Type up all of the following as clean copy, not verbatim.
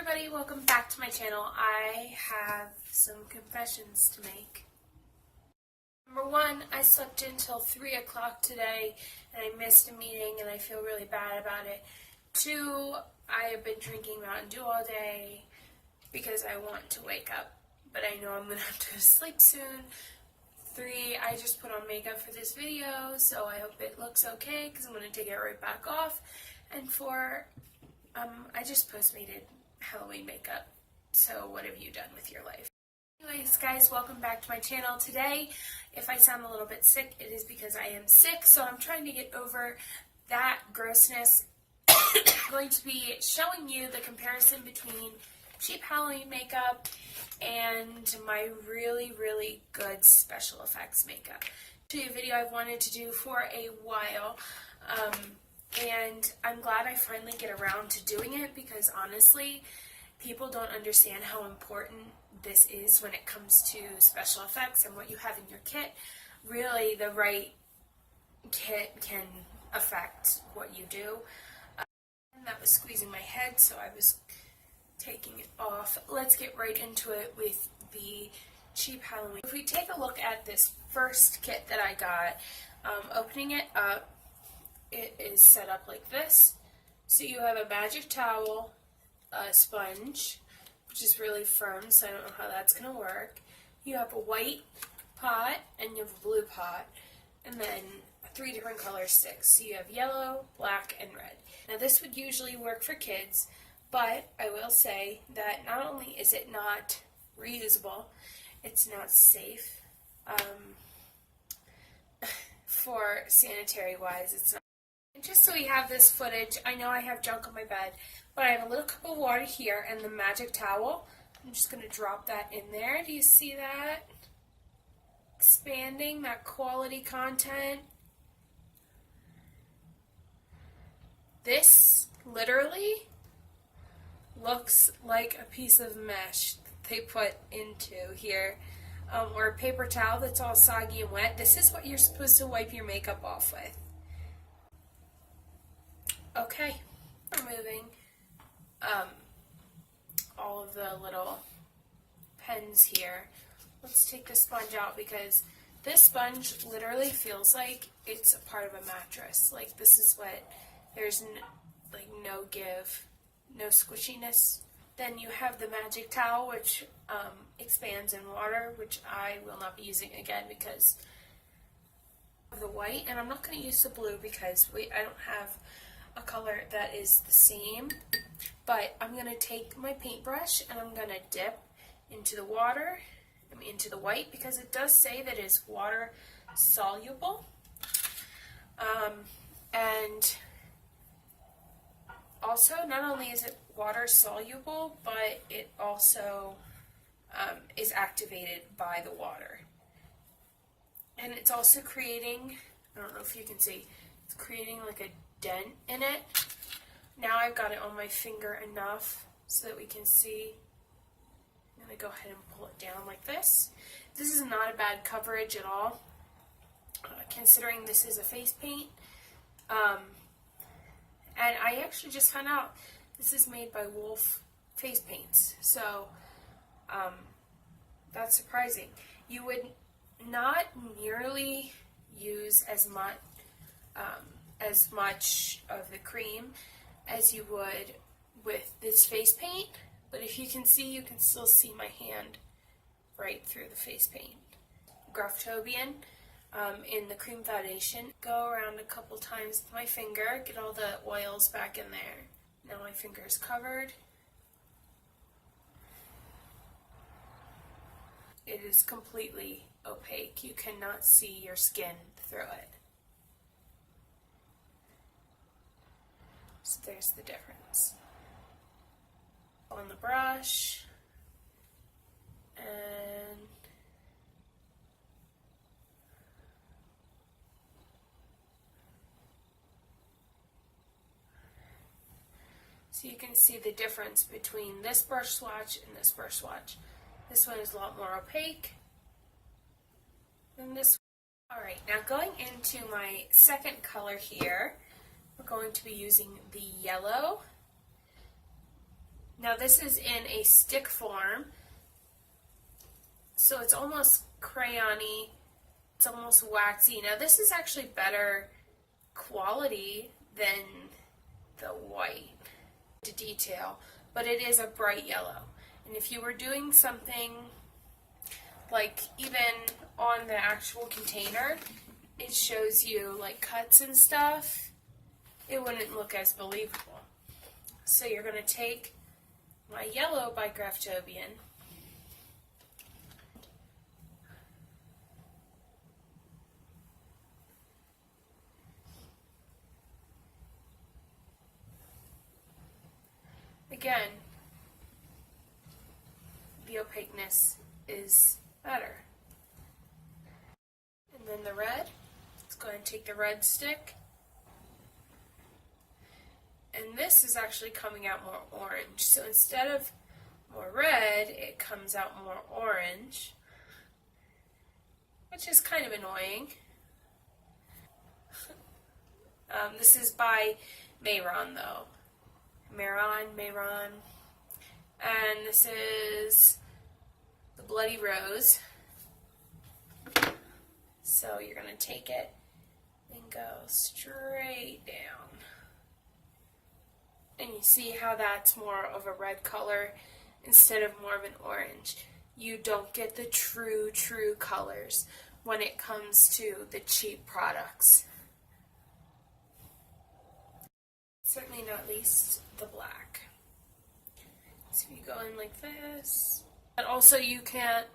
everybody, welcome back to my channel. I have some confessions to make. Number one, I slept until 3 o'clock today and I missed a meeting and I feel really bad about it. 2, I have been drinking Mountain Dew all day because I want to wake up, but I know I'm going to have to go to sleep soon. 3, I just put on makeup for this video, so I hope it looks okay because I'm going to take it right back off. And 4, I just postmated Halloween makeup. So what have you done with your life? Anyways, guys, welcome back to my channel. Today, if I sound a little bit sick, it is because I am sick, so I'm trying to get over that grossness. I'm going to be showing you the comparison between cheap Halloween makeup and my really, really good special effects makeup. To a video I've wanted to do for a while, and I'm glad I finally get around to doing it because honestly, people don't understand how important this is when it comes to special effects and what you have in your kit. Really, the right kit can affect what you do. And that was squeezing my head, so I was taking it off. Let's get right into it with the cheap Halloween. If we take a look at this first kit that I got, opening it up, it is set up like this. So you have a magic towel, a sponge, which is really firm, so I don't know how that's going to work. You have a white pot, and you have a blue pot, and then 3 different color sticks. So you have yellow, black, and red. Now this would usually work for kids, but I will say that not only is it not reusable, it's not safe. For sanitary wise, it's not. And just so we have this footage, I know I have junk on my bed, but I have a little cup of water here and the magic towel. I'm just going to drop that in there. Do you see that? Expanding that quality content. This literally looks like a piece of mesh that they put into here, or a paper towel that's all soggy and wet. This is what you're supposed to wipe your makeup off with. Okay, removing all of the little pens here. Let's take the sponge out because this sponge literally feels like it's a part of a mattress. Like this is what, there's no give, no squishiness. Then you have the magic towel, which expands in water, which I will not be using again because of the white. And I'm not going to use the blue because I don't have a color that is the same. But I'm going to take my paintbrush and I'm going to dip into the water, into the white, because it does say that it's water soluble. And also, not only is it water soluble, but it also is activated by the water. And it's also creating, I don't know if you can see, it's creating like a dent in it. Now I've got it on my finger enough so that we can see. I'm going to go ahead and pull it down like this. This is not a bad coverage at all, considering this is a face paint. And I actually just found out this is made by Wolf Face Paints, so that's surprising. You would not nearly use as much of the cream as you would with this face paint, but if you can see, you can still see my hand right through the face paint. Graftobian in the cream foundation. Go around a couple times with my finger, get all the oils back in there. Now my finger is covered. It is completely opaque. You cannot see your skin through it. So there's the difference. On the brush, and so you can see the difference between this brush swatch and this brush swatch. This one is a lot more opaque than this one. Alright, now going into my second color here, we're going to be using the yellow. Now this is in a stick form, so it's almost crayon-y, it's almost waxy. Now this is actually better quality than the white to detail, but it is a bright yellow. And if you were doing something like even on the actual container, it shows you like cuts and stuff, it wouldn't look as believable. So you're going to take my yellow by Graftobian, again, the opaqueness is better. And then the red, let's go ahead and take the red stick. And this is actually coming out more orange. So instead of more red, it comes out more orange, which is kind of annoying. This is by Mayron though. Mayron. And this is the Bloody Rose. So you're going to take it and go straight down. And you see how that's more of a red color instead of more of an orange. You don't get the true colors when it comes to the cheap products. Certainly not least the black. So you go in like this. But also you can't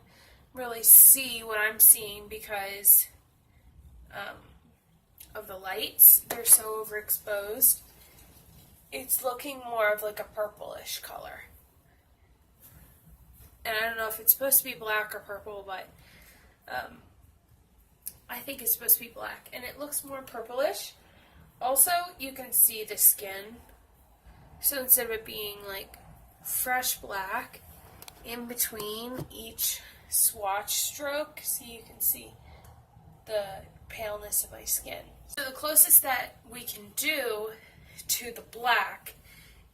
really see what I'm seeing because of the lights. They're so overexposed. It's looking more of like a purplish color. And I don't know if it's supposed to be black or purple, but I think it's supposed to be black. And it looks more purplish. Also, you can see the skin. So instead of it being like fresh black, in between each swatch stroke, so you can see the paleness of my skin. So the closest that we can do to the black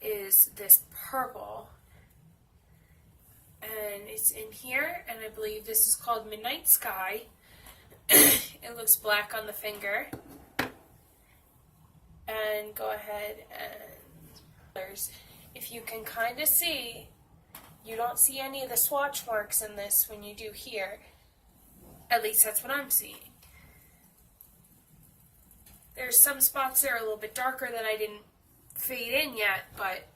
is this purple, and it's in here, and I believe this is called Midnight Sky. It looks black on the finger. And go ahead and if you can kind of see, you don't see any of the swatch marks in this when you do here. At least that's what I'm seeing. There's some spots that are a little bit darker that I didn't fade in yet, but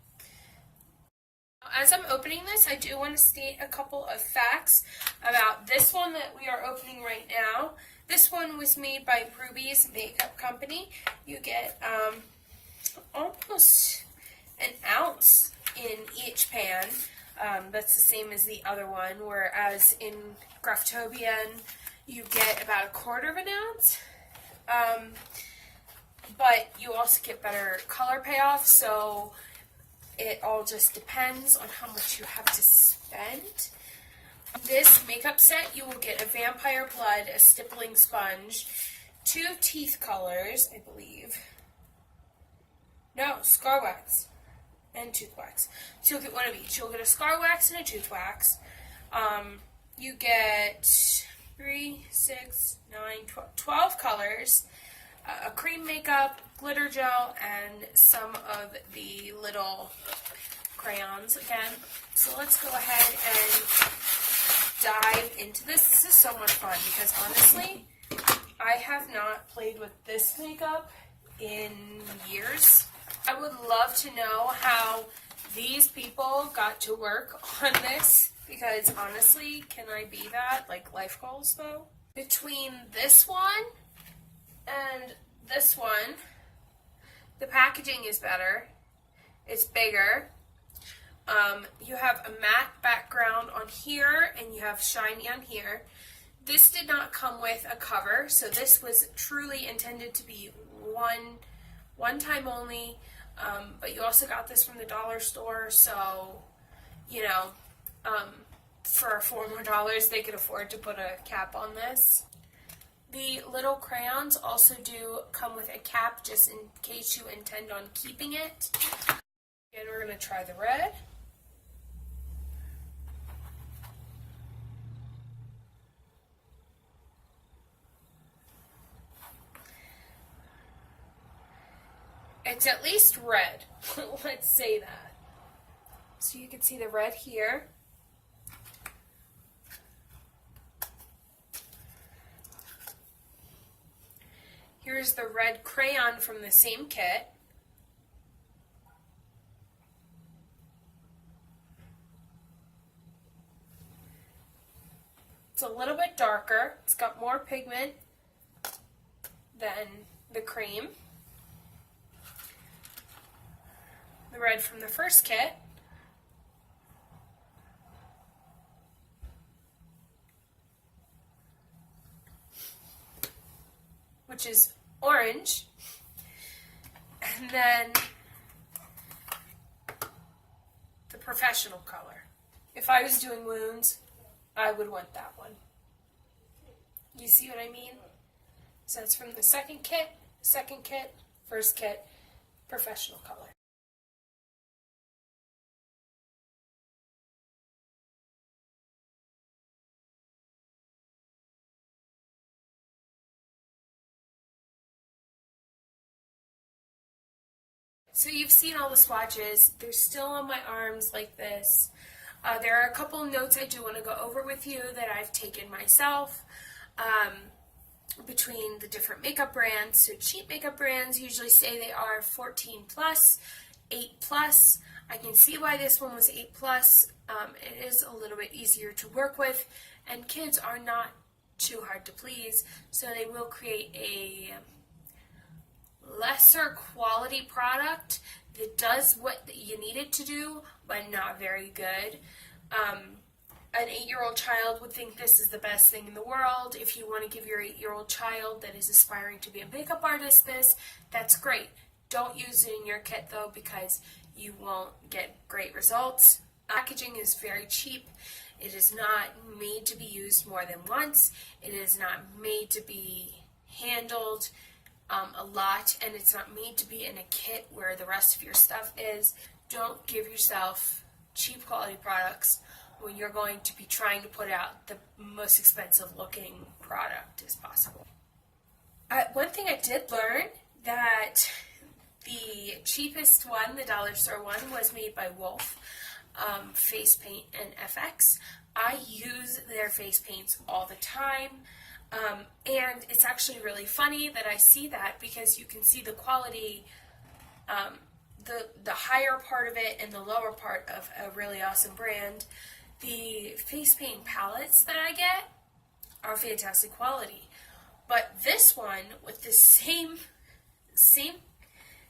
as I'm opening this, I do want to state a couple of facts about this one that we are opening right now. This one was made by Ruby's Makeup Company. You get almost an ounce in each pan. That's the same as the other one, whereas in Graftobian you get about 1/4 of an ounce. But you also get better color payoff, so it all just depends on how much you have to spend. This makeup set, you will get a Vampire Blood, a stippling sponge, 2 teeth colors, I believe. No, scar wax and tooth wax. So you'll get one of each. You'll get a scar wax and a tooth wax. You get 3, 6, 9, 12 colors, a cream makeup, glitter gel, and some of the little crayons again. So let's go ahead and dive into this. This is so much fun because honestly, I have not played with this makeup in years. I would love to know how these people got to work on this because honestly, can I be that? Like life goals though? Between this one and this one, the packaging is better. It's bigger. You have a matte background on here and you have shiny on here. This did not come with a cover, so this was truly intended to be one time only. But you also got this from the dollar store, so you know, for $4 more they could afford to put a cap on this. The little crayons also do come with a cap just in case you intend on keeping it. Again, we're going to try the red. It's at least red. Let's say that. So you can see the red here. Here's the red crayon from the same kit. It's a little bit darker. It's got more pigment than the cream. The red from the first kit. Which is orange. And then the professional color. If I was doing wounds, I would want that one. You see what I mean? So it's from the second kit, first kit, professional color. So you've seen all the swatches. They're still on my arms like this. There are a couple notes I do want to go over with you that I've taken myself between the different makeup brands. So cheap makeup brands usually say they are 14 plus, 8 plus. I can see why this one was 8 plus. It is a little bit easier to work with, and kids are not too hard to please, so they will create a lesser quality product that does what you need it to do, but not very good. An 8-year-old child would think this is the best thing in the world. If you want to give your 8-year-old child that is aspiring to be a makeup artist this, that's great. Don't use it in your kit though, because you won't get great results. Packaging is very cheap. It is not made to be used more than once. It is not made to be handled a lot, and it's not made to be in a kit where the rest of your stuff is. Don't give yourself cheap quality products when you're going to be trying to put out the most expensive looking product as possible. One thing I did learn, that the cheapest one, the dollar store one, was made by Wolf Face Paint and FX. I use their face paints all the time. And it's actually really funny that I see that, because you can see the quality, the higher part of it and the lower part of a really awesome brand. The face paint palettes that I get are fantastic quality, but this one with the same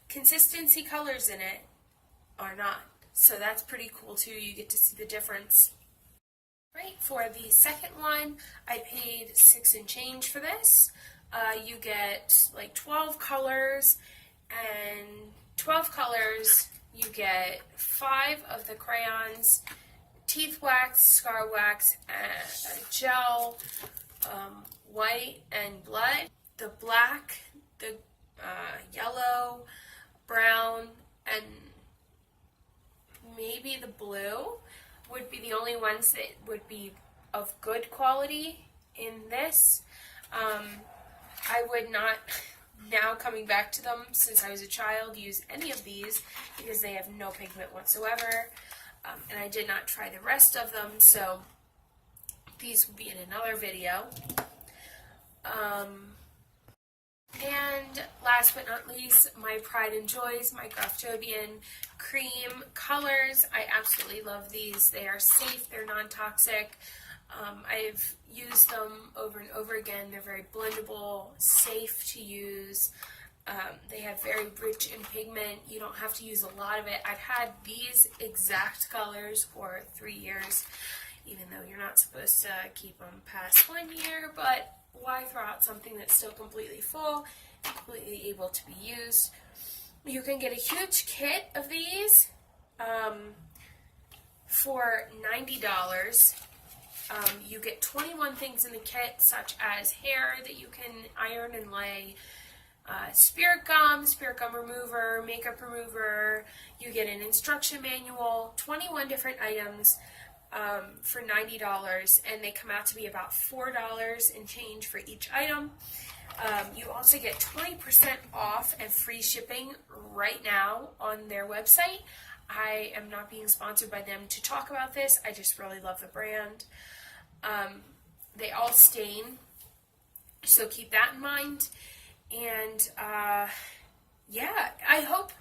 consistency colors in it are not. So that's pretty cool too. You get to see the difference. Right, for the second one, I paid $6 and change for this. You get like 12 colors, and 12 colors, you get 5 of the crayons, teeth wax, scar wax, and a gel, white and blood. The black, the yellow, brown, and maybe the blue would be the only ones that would be of good quality in this. I would not, now coming back to them since I was a child, use any of these because they have no pigment whatsoever. And I did not try the rest of them, so these will be in another video. And last but not least, my pride and joys, my Graftobian cream colors. I absolutely love these. They are safe, they're non-toxic. I've used them over and over again. They're very blendable, safe to use. They have very rich in pigment. You don't have to use a lot of it. I've had these exact colors for 3 years, even though you're not supposed to keep them past 1 year, but why throw out something that's still completely full, completely able to be used? You can get a huge kit of these for $90. You get 21 things in the kit, such as hair that you can iron and lay, spirit gum remover, makeup remover. You get an instruction manual, 21 different items for $90, and they come out to be about $4 and change for each item. You also get 20% off and free shipping right now on their website. I am not being sponsored by them to talk about this. I just really love the brand. They all stain, so keep that in mind. And yeah, I hope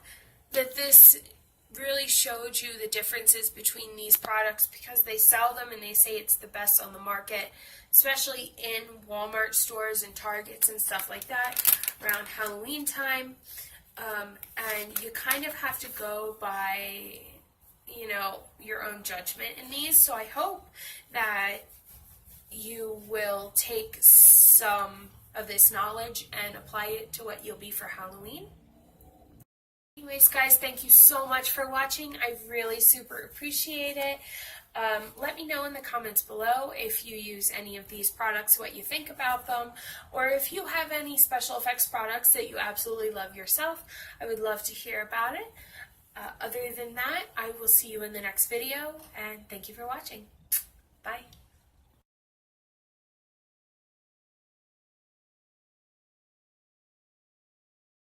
that this really showed you the differences between these products, because they sell them and they say it's the best on the market, especially in Walmart stores and Targets and stuff like that around Halloween time. And you kind of have to go by, you know, your own judgment in these. So I hope that you will take some of this knowledge and apply it to what you'll be for Halloween. Anyways, guys, thank you so much for watching. I really super appreciate it. Let me know in the comments below if you use any of these products, what you think about them, or if you have any special effects products that you absolutely love yourself. I would love to hear about it. Other than that, I will see you in the next video, and thank you for watching. Bye.